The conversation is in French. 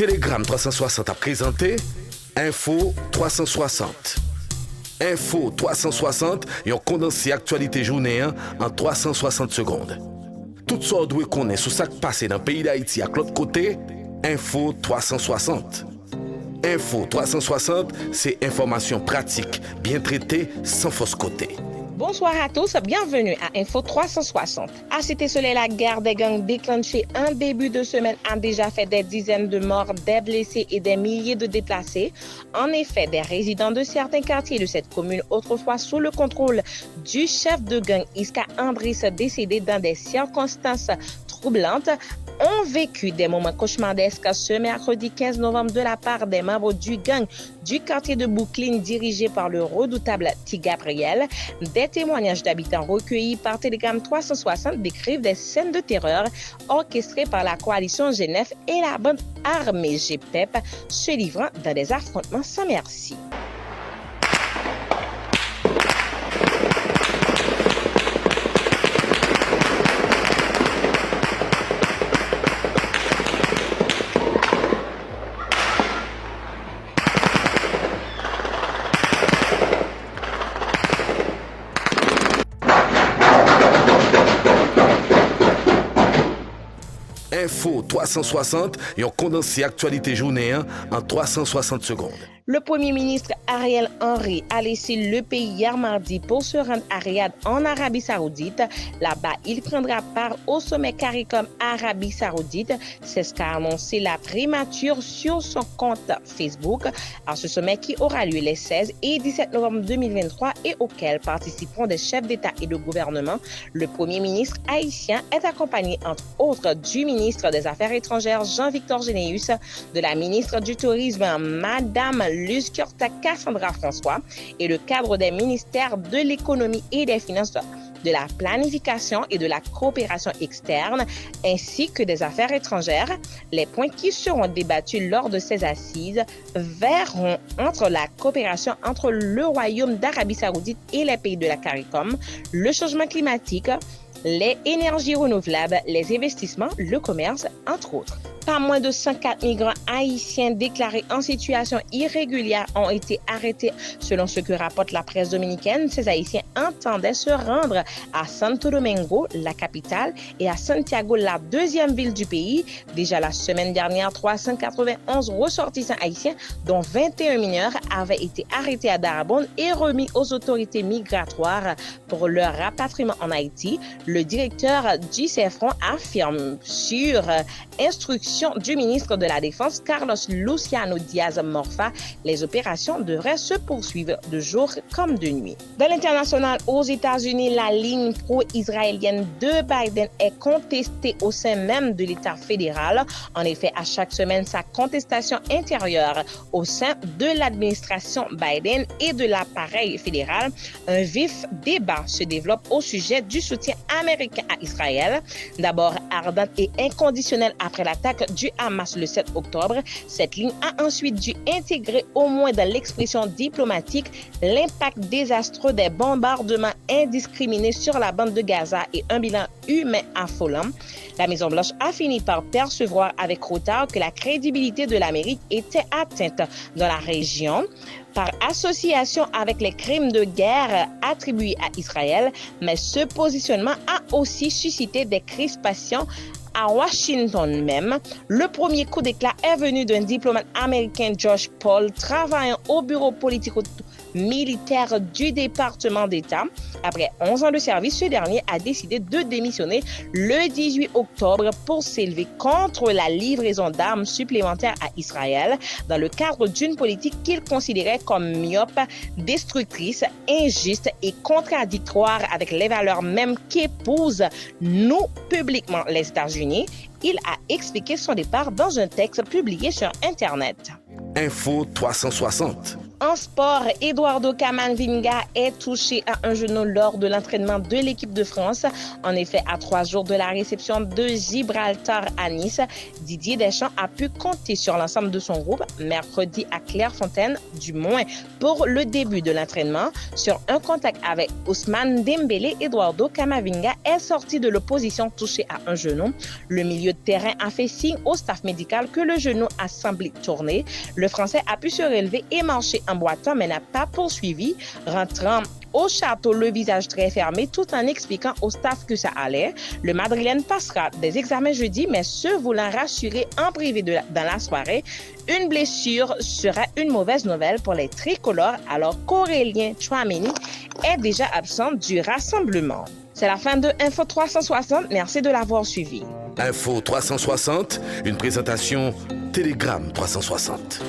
Telegram 360 a présenté Info 360. Info 360, un condensé actualité journée en 360 secondes. Tout ça doit connaître sur ce qui passe dans le pays d'Haïti à l'autre côté, Info 360. Info 360, c'est information pratique, bien traitée, sans fausse côté. Bonsoir à tous, bienvenue à Info 360. À Cité-Soleil, la guerre des gangs déclenchée en début de semaine a déjà fait des dizaines de morts, des blessés et des milliers de déplacés. En effet, des résidents de certains quartiers de cette commune, autrefois sous le contrôle du chef de gang Iska Andris, décédé dans des circonstances troublantes, ont vécu des moments cauchemardesques ce mercredi 15 novembre de la part des membres du gang du quartier de Brooklyn dirigé par le redoutable T. Gabriel. Des témoignages d'habitants recueillis par Telegram 360 décrivent des scènes de terreur orchestrées par la coalition Genève et la bande armée GPEP se livrant dans des affrontements sans merci. Info 360, un condensé actualité journée en 360 secondes. Le Premier ministre Ariel Henry a laissé le pays hier mardi pour se rendre à Riyad en Arabie Saoudite. Là-bas, il prendra part au sommet CARICOM Arabie Saoudite. C'est ce qu'a annoncé la primature sur son compte Facebook. À ce sommet qui aura lieu les 16 et 17 novembre 2023 et auquel participeront des chefs d'État et de gouvernement, le Premier ministre haïtien est accompagné entre autres du ministre des Affaires étrangères Jean-Victor Généus, de la ministre du Tourisme Madame Luz Curta Cassandra François et le cadre des ministères de l'économie et des finances, de la planification et de la coopération externe, ainsi que des affaires étrangères. Les points qui seront débattus lors de ces assises verront entre la coopération entre le Royaume d'Arabie Saoudite et les pays de la CARICOM, le changement climatique, les énergies renouvelables, les investissements, le commerce, entre autres. Pas moins de 104 migrants haïtiens déclarés en situation irrégulière ont été arrêtés. Selon ce que rapporte la presse dominicaine, ces Haïtiens entendaient se rendre à Santo Domingo, la capitale, et à Santiago, la deuxième ville du pays. Déjà la semaine dernière, 391 ressortissants haïtiens, dont 21 mineurs, avaient été arrêtés à Darabonne et remis aux autorités migratoires pour leur rapatriement en Haïti. Le directeur du CFRON affirme sur instruction du ministre de la Défense, Carlos Luciano Diaz Morfa, les opérations devraient se poursuivre de jour comme de nuit. Dans l'international, aux États-Unis, la ligne pro-israélienne de Biden est contestée au sein même de l'État fédéral. En effet, à chaque semaine, sa contestation intérieure au sein de l'administration Biden et de l'appareil fédéral, un vif débat se développe au sujet du soutien américain à Israël. D'abord ardente et inconditionnelle après l'attaque du Hamas le 7 octobre, cette ligne a ensuite dû intégrer au moins dans l'expression diplomatique l'impact désastreux des bombardements indiscriminés sur la bande de Gaza et un bilan humain affolant. La Maison-Blanche a fini par percevoir avec retard que la crédibilité de l'Amérique était atteinte dans la région par association avec les crimes de guerre attribués à Israël, mais ce positionnement a aussi suscité des crispations à Washington même. Le premier coup d'éclat est venu d'un diplomate américain, Josh Paul, travaillant au bureau politico-militaire du département d'État. Après 11 ans de service, ce dernier a décidé de démissionner le 18 octobre pour s'élever contre la livraison d'armes supplémentaires à Israël dans le cadre d'une politique qu'il considérait comme myope, destructrice, injuste et contradictoire avec les valeurs mêmes qu'épousent nous publiquement les États-Unis. Il a expliqué son départ dans un texte publié sur Internet. Info 360. En sport, Eduardo Camavinga est touché à un genou lors de l'entraînement de l'équipe de France. En effet, à 3 jours de la réception de Gibraltar à Nice, Didier Deschamps a pu compter sur l'ensemble de son groupe mercredi à Clairefontaine, du moins pour le début de l'entraînement. Sur un contact avec Ousmane Dembélé, Eduardo Camavinga est sorti de l'opposition touché à un genou. Le milieu de terrain a fait signe au staff médical que le genou a semblé tourner. Le Français a pu se relever et marcher en boitant, mais n'a pas poursuivi, rentrant au château le visage très fermé tout en expliquant au staff que ça allait. Le Madrilène passera des examens jeudi, mais se voulant rassurer en privé dans la soirée, une blessure sera une mauvaise nouvelle pour les tricolores alors qu'Aurélien Tchouaméni est déjà absent du rassemblement. C'est la fin de Info 360, merci de l'avoir suivi. Info 360, une présentation Télégramme 360.